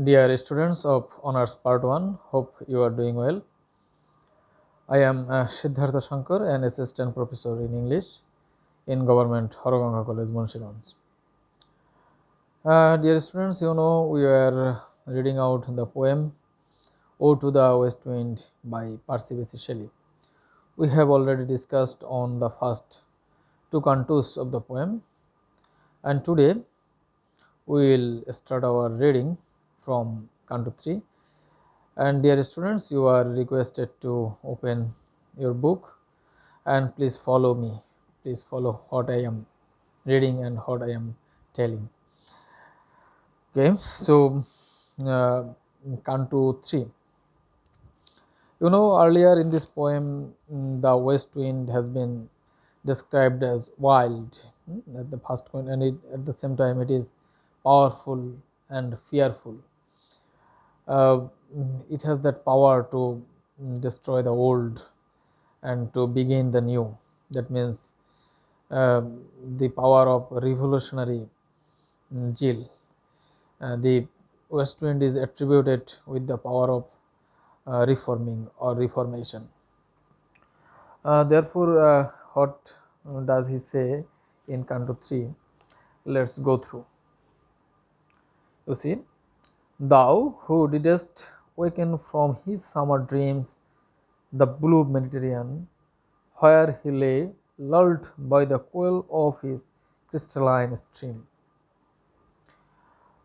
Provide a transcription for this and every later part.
Dear students of Honors Part 1, hope you are doing well. I am Siddhartha Shankar, an assistant professor in English in Government Horoganga College, Munshiganj. Dear students, we are reading out the poem "Ode to the West Wind" by Percy Bysshe Shelley. We have already discussed on the first two cantos of the poem, and today we will start our reading from Canto 3. And dear students, you are requested to open your book and please follow me. Please follow what I am reading and what I am telling. Okay, so uh, Canto 3. Earlier in this poem, the west wind has been described as wild at the first point, and at the same time it is powerful and fearful. It has that power to destroy the old and to begin the new. That means uh, the power of revolutionary zeal. The west wind is attributed with the power of reforming or reformation. Therefore, what does he say in Canto 3? Let's go through. You see, thou who didst waken from his summer dreams the blue Mediterranean, where he lay lulled by the coil of his crystalline stream.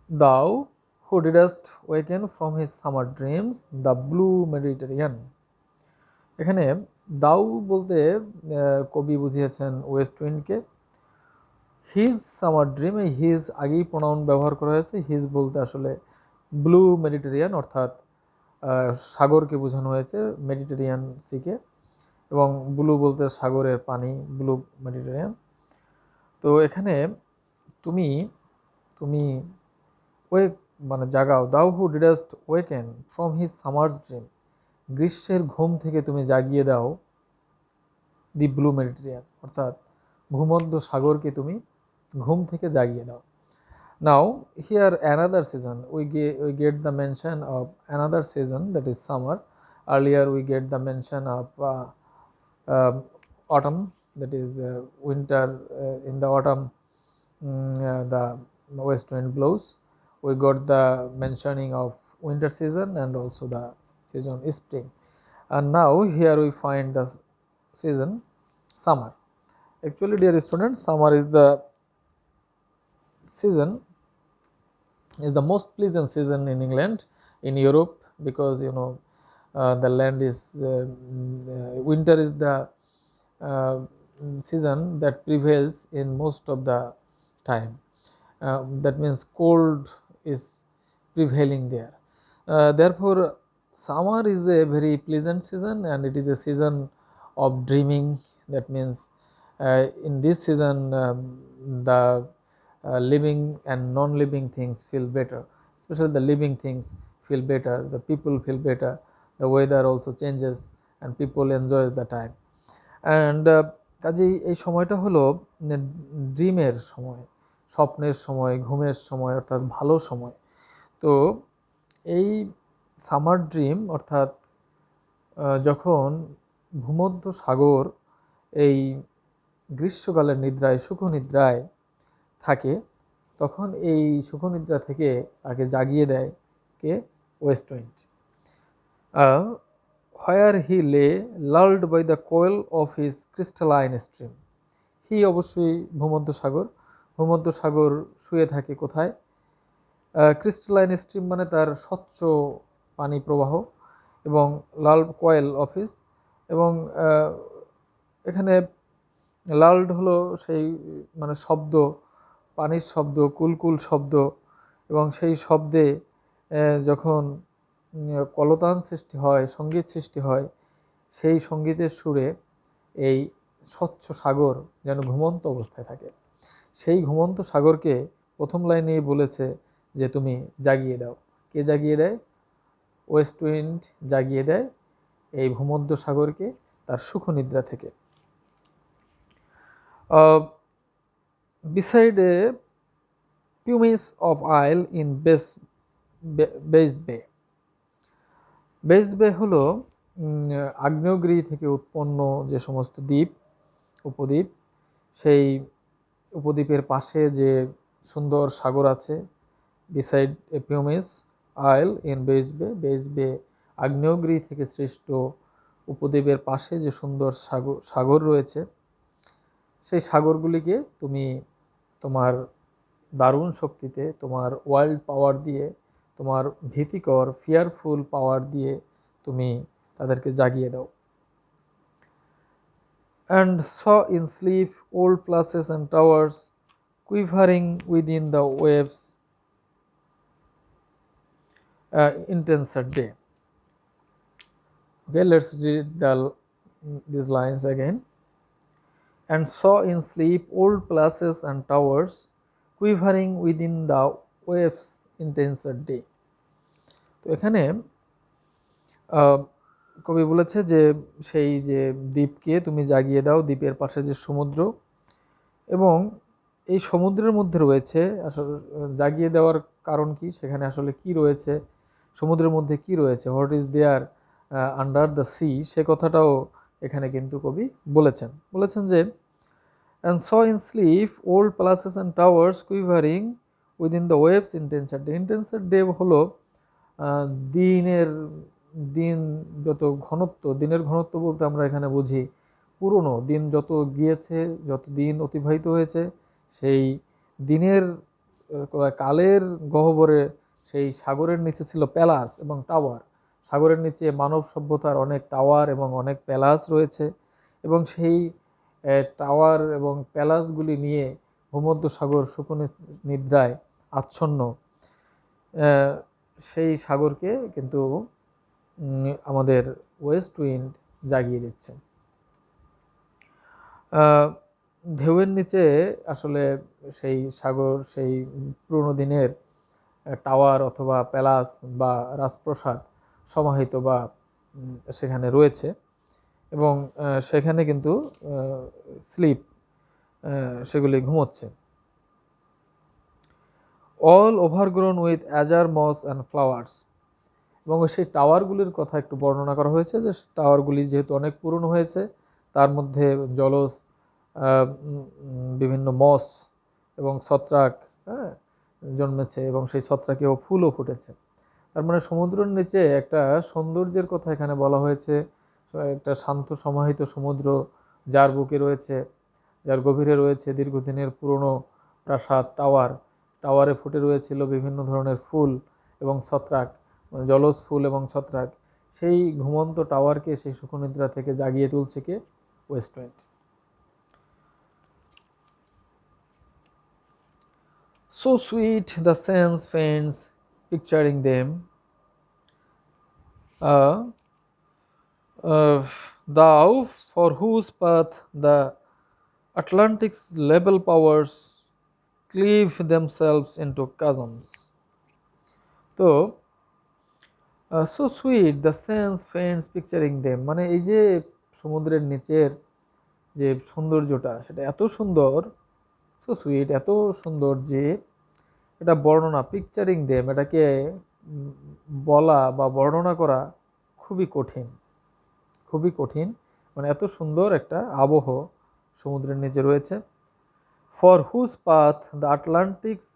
Thou who didst waken from his summer dreams the blue Mediterranean. এখানে দাউ বলতে কবি বুঝিয়েছেন West উইন্ডকে। His summer dream, এই his আগেই pronoun ব্যবহার করা হয়েছে। হিজ বলতে আসলে ব্লু মেডিটেরিয়ান অর্থাৎ সাগরকে বোঝানো হয়েছে, মেডিটেরিয়ান সিকে, এবং ব্লু বলতে সাগরের পানি, ব্লু মেডিটেরিয়ান। তো এখানে তুমি তুমি ওয়েক মানে জাগাও, thou who didst waken from his summer's dream, গ্রীষ্মের ঘুম থেকে তুমি জাগিয়ে দাও দি ব্লু মেডিটেরিয়ান, অর্থাৎ ভূমধ্য সাগরকে তুমি ঘুম থেকে জাগিয়ে দাও। Now here another season, we get the mention of another season, that is summer. Earlier we get the mention of autumn, that is winter. In the autumn, the west wind blows. We got the mentioning of winter season and also the season spring, and now here we find the season summer. Actually, dear students, summer is the season, is the most pleasant season in England, in Europe, because the land is winter is the uh, season that prevails in most of the time. That means cold is prevailing there. Therefore, summer is a very pleasant season, and it is a season of dreaming. That means in this season the living and non-living things feel better. Especially the living things feel better, the people feel better, the weather also changes and people enjoys the time. And কাজেই এই সময়টা হলো ড্রিমের সময়, স্বপ্নের সময়, ঘুমের সময়, অর্থাৎ ভালো সময়। তো এই সামার ড্রিম অর্থাৎ যখন ভূমধ্য সাগর এই গ্রীষ্মকালের নিদ্রায়, সুখনিদ্রায় থাকে, তখন এই সুখনিদ্রা থেকে তাকে জাগিয়ে দেয় কে? West wind. Where he lay lulled by the coil of his crystalline stream. He অবশ্যই ভূমধ্যসাগর। ভূমধ্যসাগর শুয়ে থাকে কোথায়? ক্রিস্টালাইন স্ট্রিম মানে তার স্বচ্ছ পানি প্রবাহ, এবং লাল কয়েল অফিস, এবং এখানে লাল্ড হলো সেই মানে শব্দ, পানির শব্দ, কুলকুল শব্দ, এবং সেই শব্দে যখন কলতান সৃষ্টি হয়, সঙ্গীত সৃষ্টি হয়, সেই সঙ্গীতের সুরে এই স্বচ্ছ সাগর যেন ঘুমন্ত অবস্থায় থাকে। সেই ঘুমন্ত সাগরকে প্রথম লাইনেই বলেছে যে তুমি জাগিয়ে দাও। কে জাগিয়ে দেয়? ওয়েস্ট উইন্ড জাগিয়ে দেয় এই ভূমধ্য সাগরকে তার সুখনিদ্রা থেকে। Beside a pumice of isle in base base বে। বেস বে হলো আগ্নেয়গিরি থেকে উৎপন্ন যে সমস্ত দ্বীপ উপদ্বীপ, সেই উপদ্বীপের পাশে যে সুন্দর সাগর আছে, beside a Pumice Isle in Bass Bay. Bass Bay আগ্নেয়গিরি থেকে সৃষ্ট উপদ্বীপের পাশে যে সুন্দর সাগর রয়েছে, সেই সাগরগুলিকে তুমি তোমার দারুণ শক্তিতে, তোমার ওয়াইল্ড পাওয়ার দিয়ে, তোমার ভীতিকর ফিয়ারফুল পাওয়ার দিয়ে তুমি তাদেরকে জাগিয়ে দাও। And saw in sleep old places and towers quivering within the waves intenser day. Okay, let's read these lines again. And saw in sleep old places and towers quivering within the waves intenser day. তো এখানে কবি বলেছে যে সেই যে দ্বীপকে তুমি জাগিয়ে দাও, দ্বীপের পাশে যে সমুদ্র, এবং এই সমুদ্রের মধ্যে রয়েছে আসলে জাগিয়ে দেওয়ার কারণ কি, সেখানে আসলে কি রয়েছে, সমুদ্রের মধ্যে কি রয়েছে, what is there under the sea, সে কথাটাও এখানে কিন্তু কবি বলেছেন যে and saw in sleep old palaces and towers quivering within the waves intenser day. Intenser day হলো দিন যত ঘনত্ব, দিনের ঘনত্ব বলতে আমরা এখানে বুঝি পুরনো দিন যত গিয়েছে, যত দিন অতিবাহিত হয়েছে, সেই দিনের কালের গহ্বরে সেই সাগরের নিচে ছিল প্যালাস এবং টাওয়ার। সাগরের নিচে মানব সভ্যতার অনেক টাওয়ার এবং অনেক প্যালাস রয়েছে, এবং সেই টাওয়ার এবং প্যালাসগুলি নিয়ে ভূমধ্যসাগর শকুনি নিদ্রায় আচ্ছন্ন। সেই সাগরকে কিন্তু আমাদের ওয়েস্ট উইন্ড জাগিয়ে দিচ্ছে। ঢেউয়ের নিচে আসলে সেই সাগর, সেই পুরনো দিনের টাওয়ার অথবা প্যালাস বা রাজপ্রাসাদ সমাহিত বা সেখানে রয়েছে, এবং সেখানে কিন্তু স্লিপ, সেগুলি ঘুমোচ্ছে। All overgrown with azure moss and flowers. এবং সেই টাওয়ারগুলির কথা একটু বর্ণনা করা হয়েছে যে টাওয়ারগুলি যেহেতু অনেক পুরনো হয়েছে, তার মধ্যে জলজ বিভিন্ন মস এবং ছত্রাক জন্মেছে, এবং সেই ছত্রাকেও ফুলও ফুটেছে। তার মানে সমুদ্রের নিচে একটা সৌন্দর্যের কথা এখানে বলা হয়েছে, একটা শান্ত সমাহিত সমুদ্র, যার বুকে রয়েছে, যার গভীরে রয়েছে দীর্ঘদিনের পুরনো প্রাসাদ, টাওয়ারে ফুটে রয়েছিল বিভিন্ন ধরনের ফুল এবং ছত্রাক, জলজ ফুল এবং ছত্রাক। সেই ঘুমন্ত টাওয়ারকে সেই সুখনিদ্রা থেকে জাগিয়ে তুলছে কে? West wind. So sweet the sense faints picturing them, thou for whose path the Atlantic's level powers cleave themselves into chasms. তো so sweet the sense faints picturing them, মানে এই যে সমুদ্রের নিচের যে সৌন্দর্যটা, সেটা এত সুন্দর, সো সুইট, এত সুন্দর যে এটা বর্ণনা, পিকচারিং দেম, এটাকে বলা বা বর্ণনা করা খুবই কঠিন, মানে এত সুন্দর একটা আবহ সমুদ্রের নিচে রয়েছে। For whose path the Atlantic's,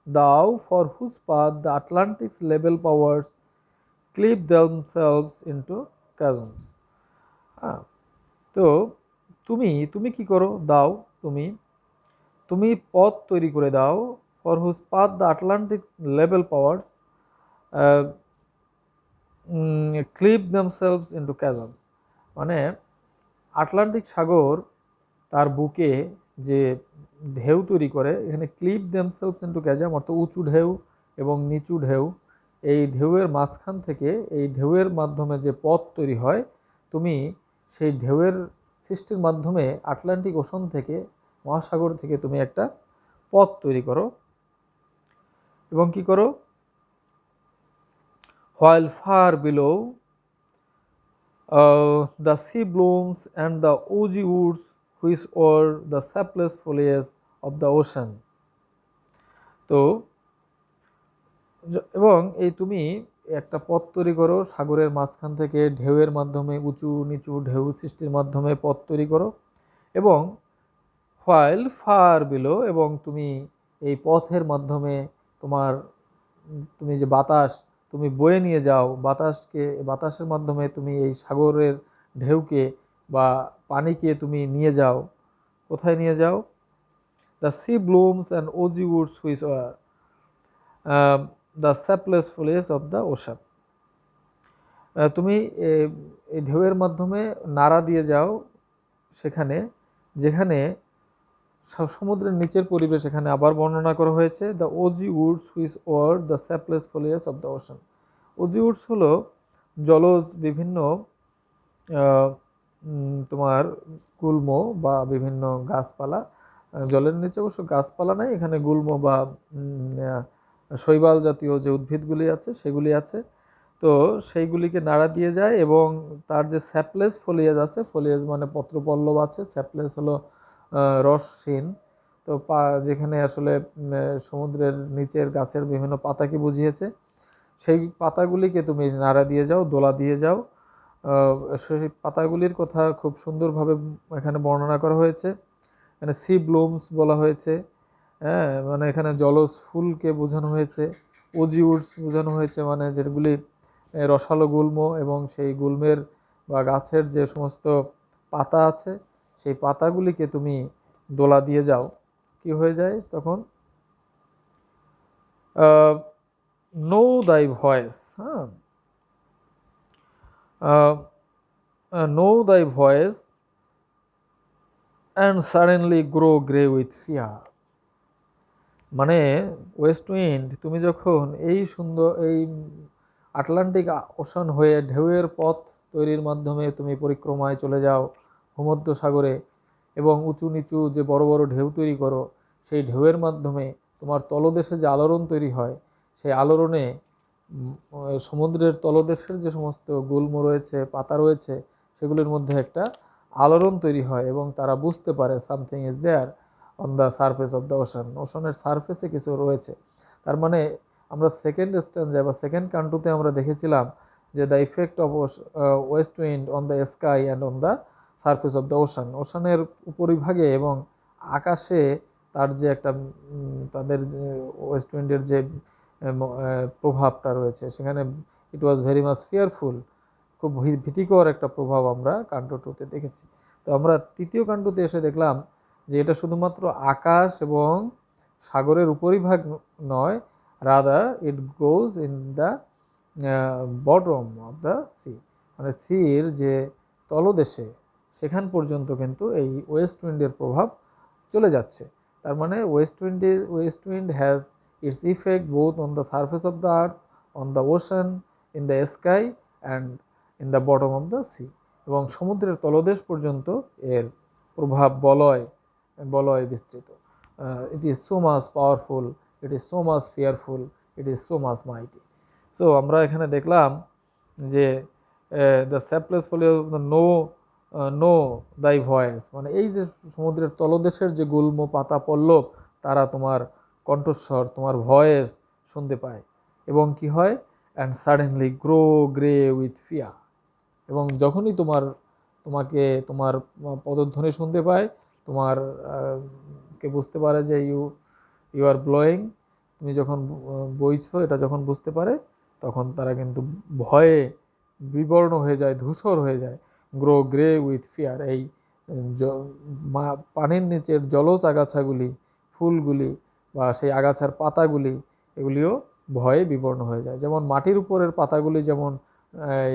thou for whose path the Atlantic's level powers cleave themselves into chasms. তো তুমি কি করো, দাও তুমি পথ তৈরি করে দাও, for whose path the Atlantic level powers cleave themselves into chasms, মানে আটলান্টিক সাগর তার বুকে যে ঢেউ তৈরি করে, এখানে ক্লিপ দেমসেলভস ইনটু ক্যাজম অর্থাৎ উঁচু ঢেউ এবং নিচু ঢেউ, এই ঢেউয়ের মাঝখান থেকে, এই ঢেউয়ের মাধ্যমে যে পথ তৈরি হয়, তুমি সেই ঢেউয়ের সৃষ্টির মাধ্যমে আটলান্টিক ওশন থেকে, মহাসাগর থেকে তুমি একটা পথ তৈরি করো, এবং কি করো, while far below the sea blooms and the oozy woods which were the sapless foliage of the ocean. তো এবং এই তুমি একটা পথ তৈরি করো সাগরের মাঝখান থেকে, ঢেউয়ের মাধ্যমে, উঁচু নিচু ঢেউ সৃষ্টির মাধ্যমে পথ তৈরি করো, এবং while far below, এবং তুমি এই পথের মাধ্যমে তোমার তুমি যে বাতাস তুমি বয়ে নিয়ে যাও, বাতাসের মাধ্যমে তুমি এই সাগরের ঢেউকে বা পানিকে তুমি নিয়ে যাও। কোথায় নিয়ে যাও? The sea blooms and oozy woods which are the sapless foliage of the ocean. তুমি এই ঢেউয়ের মাধ্যমে নাড়া দিয়ে যাও সেখানে, যেখানে সমুদ্রের নিচের পরিবেশ এখানে আবার বর্ণনা করা হয়েছে। The oozy woods which wear the sapless foliage of the ocean. Oozy woods হলো জলজ বিভিন্ন তোমার গুল্ম বা বিভিন্ন গাছপালা। জলের নিচে অবশ্য গাছপালা নাই, এখানে গুল্ম বা শৈবাল জাতীয় যে উদ্ভিদগুলি আছে সেগুলি আছে। তো সেইগুলিকে নাড়া দিয়ে যায়, এবং তার যে স্যাপলেস ফলিয়েজ আছে, ফলিয়েজ মানে পত্রপল্লব আছে, স্যাপলেস হলো রসহীন। তো যেখানে আসলে সমুদ্রের নিচের গাছের বিভিন্ন পাতাকে বুঝিয়েছে, সেই পাতাগুলিকে তুমি নাড়া দিয়ে যাও, দোলা দিয়ে যাও। সেই পাতাগুলির কথা খুব সুন্দরভাবে এখানে বর্ণনা করা হয়েছে। এখানে সি ব্লুমস বলা হয়েছে, হ্যাঁ, মানে এখানে জলজ ফুলকে বোঝানো হয়েছে। ওজি উডস বোঝানো হয়েছে, মানে যেগুলি রসালো গুল্ম, এবং সেই গুল্মের বা গাছের যে সমস্ত পাতা আছে সেই পাতাগুলিকে তুমি দোলা দিয়ে যাও, কি হয়ে যায় তখন? নো দাই ভয়েস, হ্যাঁ, no thy voice and suddenly grow grey with fear. মানে ওয়েস্ট উইন্ড, তুমি যখন এই আটলান্টিক ওশান হয়ে ঢেউয়ের পথ তৈরির মাধ্যমে তুমি পরিক্রমায় চলে যাও ভূমধ্য সাগরে, এবং উঁচু নিচু যে বড় বড় ঢেউ তৈরি করো, সেই ঢেউয়ের মাধ্যমে তোমার তলদেশে যে আলোড়ন তৈরি হয়, সেই আলোড়নে সমুদ্রের তলদেশের যে সমস্ত গুল্ম রয়েছে, পাতা রয়েছে, সেগুলির মধ্যে একটা আলোড়ন তৈরি হয়, এবং তারা বুঝতে পারে something is there on the surface of the ocean, ওশানের সারফেসে কিছু রয়েছে। তার মানে আমরা সেকেন্ড স্ট্যান্ডায় বা সেকেন্ড কান্টুতে আমরা দেখেছিলাম যে the effect of west wind on the sky and on the surface of the ocean. ওশানের উপরিভাগে এবং আকাশে তার যে একটা তাদের যে ওয়েস্ট উইন্ডের যে প্রভাবটা রয়েছে, সেখানে ইট ওয়াজ ভেরি মাচ ফিয়ারফুল, খুব ভীতিকর একটা প্রভাব আমরা কান্টো টুতে দেখেছি। তো আমরা তৃতীয় কান্টোতে এসে দেখলাম যে এটা শুধুমাত্র আকাশ এবং সাগরের উপরিভাগ নয়, rather it goes in the bottom of the C, মানে সির যে তলদেশে সেখান পর্যন্ত কিন্তু এই ওয়েস্ট উইন্ডের প্রভাব চলে যাচ্ছে। তার মানে west wind has its effect both on the surface of the earth, on the ocean, in the sky and in the bottom of the sea, এবং সমুদ্রের তলদেশ পর্যন্ত এর প্রভাব বলয় বিস্তৃত। It is so much powerful, it is so much fearful, it is so much mighty. So আমরা এখানে দেখলাম যে the sapless foliage know thy voice, মানে এই যে সমুদ্রের তলদেশের যে গুল্ম পাতা পল্লব, তারা তোমার কণ্ঠস্বর, তোমার ভয়েস শুনতে পায়, এবং কি হয়? And suddenly grow grey with fear, এবং যখনই তোমাকে তোমার পদধ্বনি শুনতে পায়, তোমার কে বুঝতে পারে যে ইউ আর ব্লোয়িং, তুমি যখন বইছো এটা যখন বুঝতে পারে, তখন তারা কিন্তু ভয়ে বিবর্ণ হয়ে যায়, ধূসর হয়ে যায়। গ্রো গ্রে উইথ ফিয়ার, এই পানির নিচের জলজ আগাছাগুলি, ফুলগুলি বা সেই আগাছার পাতাগুলি, এগুলিও ভয়ে বিবর্ণ হয়ে যায়। যেমন মাটির উপরের পাতাগুলি যেমন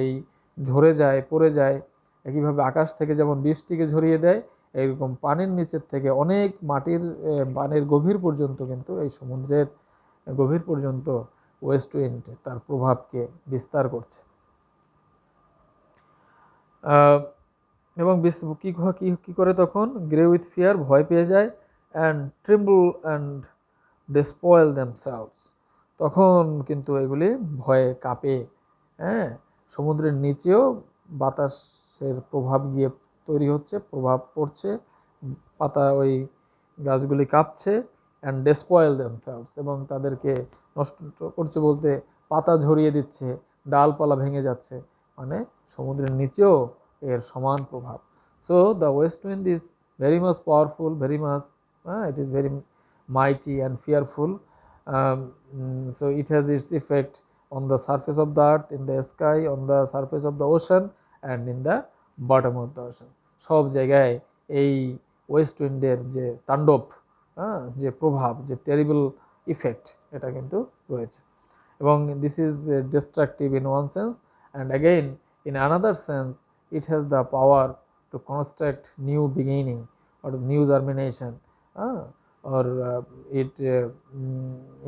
এই ঝরে যায়, পড়ে যায়, একইভাবে আকাশ থেকে যেমন বৃষ্টিকে ঝরিয়ে দেয়, এরকম পানির নিচের থেকে অনেক পানির গভীর পর্যন্ত কিন্তু এই সমুদ্রের গভীর পর্যন্ত ওয়েস্ট উইন্ড তার প্রভাবকে বিস্তার করছে। এবং কি করে তখন? গ্রে উইথ ফিয়ার, ভয় পেয়ে যায়, অ্যান্ড ট্রিম্বল অ্যান্ড ডেসপয়েল দেমসেলভস, তখন কিন্তু এগুলি ভয়ে কাঁপে। হ্যাঁ, সমুদ্রের নিচেও বাতাসের প্রভাব গিয়ে তৈরি হচ্ছে, প্রভাব পড়ছে, ওই গাছগুলি কাঁপছে, অ্যান্ড ডেসপয়েল দেমসেলভস, এবং তাদেরকে নষ্ট করছে বলতে পাতা ঝরিয়ে দিচ্ছে, ডালপালা ভেঙে যাচ্ছে, মানে সমুদ্রের নিচেও এর সমান প্রভাব। So the west wind is very much powerful, very much it is very mighty and fearful. So it has its effect on the surface of the earth, in the sky, on the surface of the ocean and in the bottom of the ocean. সব জায়গায় এই West উইন্ডের যে তাণ্ডব, যে প্রভাব, যে terrible effect, এটা কিন্তু রয়েছে। এবং this is destructive in one sense, and again in another sense it has the power to construct new beginning or new germination, or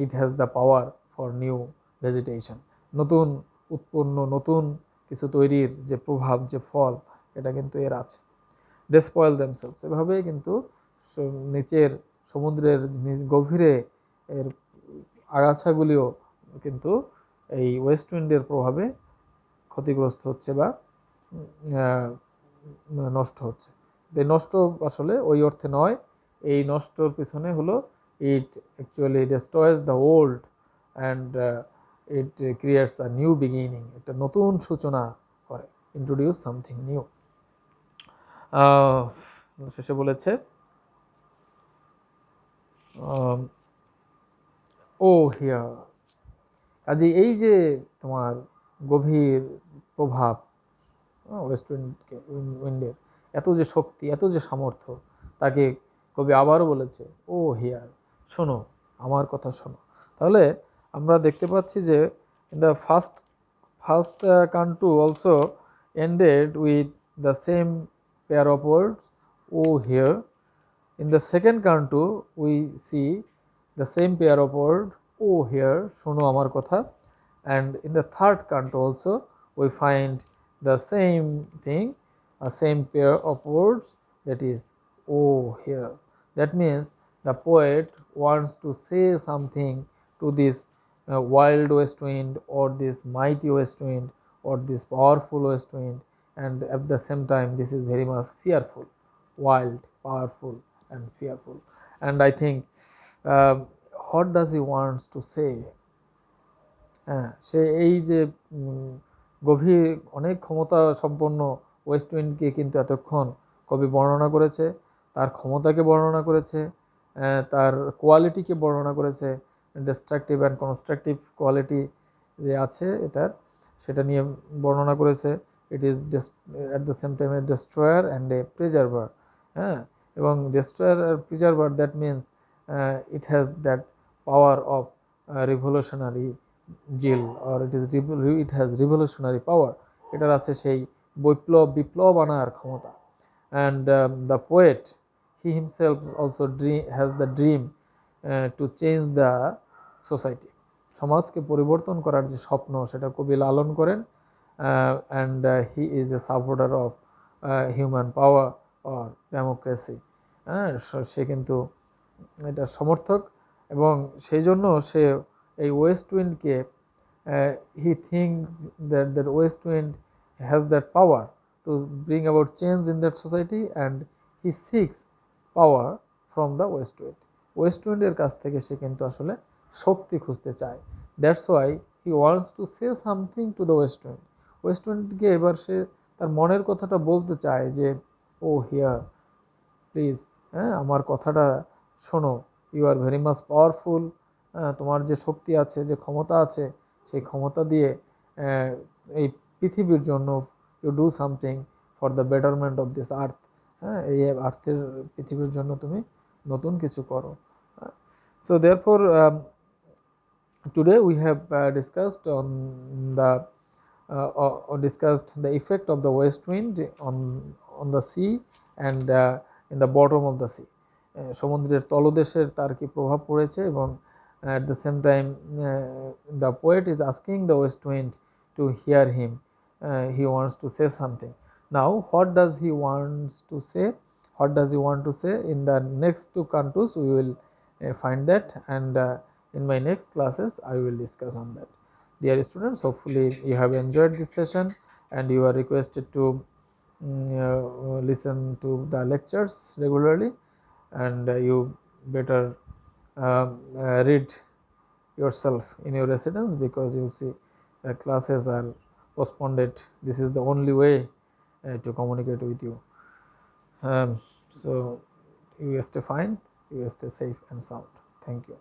it has the power for new vegetation, নতুন উৎপন্ন, নতুন কিছু তৈরির যে প্রভাব, যে ফল, এটা কিন্তু এর আছে। they spoil themselves, এভাবেই কিন্তু নিচের সমুদ্রের গভীরে এর আগাছাগুলিও কিন্তু এই ওয়েস্ট উইন্ডের প্রভাবে ক্ষতিগ্রস্ত হচ্ছে বা নষ্ট হচ্ছে। এই নষ্ট আসলে ওই অর্থে নয়, এই নষ্টর পিছনে হলো it actually destroys the old and it creates a new beginning, একটা নতুন সূচনা করে, ইন্ট্রোডিউস সামথিং নিউ। শেষে বলেছে ও হিয়ার, কাজে এই যে তোমার গভীর প্রভাব ওয়েস্ট উইন্ডের, এত যে শক্তি, এত যে সামর্থ্য, তাকে কবি আবারও বলেছে ও হিয়ার, শোনো, আমার কথা শোনো। তাহলে আমরা দেখতে পাচ্ছি যে in the first canto also ended with the same pair of words O hear. In the second canto we see the same pair of words ও হিয়ার, শোনো আমার কথা, and in the third canto also we find the same thing, a same pair of words, that is ও hear. That means the poet wants to say something to this wild west wind or this mighty west wind or this powerful west wind, and at the same time this is very much fearful, wild, powerful and fearful. And I think what does he wants to say? সে এই যে গভীর অনেক ক্ষমতা সম্পন্ন West উইন্ডকে কিন্তু এতক্ষণ কবি বর্ণনা করেছে, তার ক্ষমতাকে বর্ণনা করেছে, তার কোয়ালিটিকে বর্ণনা করেছে, ডিস্ট্রাকটিভ অ্যান্ড কনস্ট্রাকটিভ কোয়ালিটি যে আছে এটার, সেটা নিয়ে বর্ণনা করেছে। It is at the same time a destroyer and a preserver. এবং ডেস্ট্রয়ার আর preserver, that means it has that power of revolutionary zeal, or it has revolutionary power, এটার আছে সেই বিপ্লব আনার ক্ষমতা। And the poet he himself also has the dream to change the society, সমাজকে পরিবর্তন করার যে স্বপ্ন, সেটা কবি লালন করেন। And he is a supporter of human power or democracy. সে কিন্তু এটার সমর্থক, এবং সেই জন্য সে এই ওয়েস্ট উইন্ডকে he think that west wind has that power to bring about change in that society, and he seeks power from the west wind. West উইন্ডের কাছ থেকে সে কিন্তু আসলে শক্তি খুঁজতে চায়। That's why he wants to say something to the west wind. West উইন্ডকে এবার সে তার মনের কথাটা বলতে চায় যে ও হিয়ার, প্লিজ, আমার কথাটা শোনো, you are very much powerful, তোমার যে শক্তি আছে, যে ক্ষমতা আছে, সেই ক্ষমতা দিয়ে এই পৃথিবীর জন্য you do something for the betterment of this earth, এই আর্থের, পৃথিবীর জন্য তুমি নতুন কিছু করো। So therefore today we have discussed the effect of the west wind on the sea and in the bottom of the sea, সমুদ্রের তলদেশের তার কি প্রভাব পড়েছে, এবং at the same time the poet is asking the west wind to hear him. He wants to say something. Now what does he wants to say, what does he want to say? In the next two cantos we will find that, and in my next classes I will discuss on that. Dear students, hopefully you have enjoyed this session and you are requested to listen to the lectures regularly, and you better read yourself in your residence, because you see the classes are postponed. This is the only way to communicate with you. So you stay fine, you stay safe and sound. Thank you.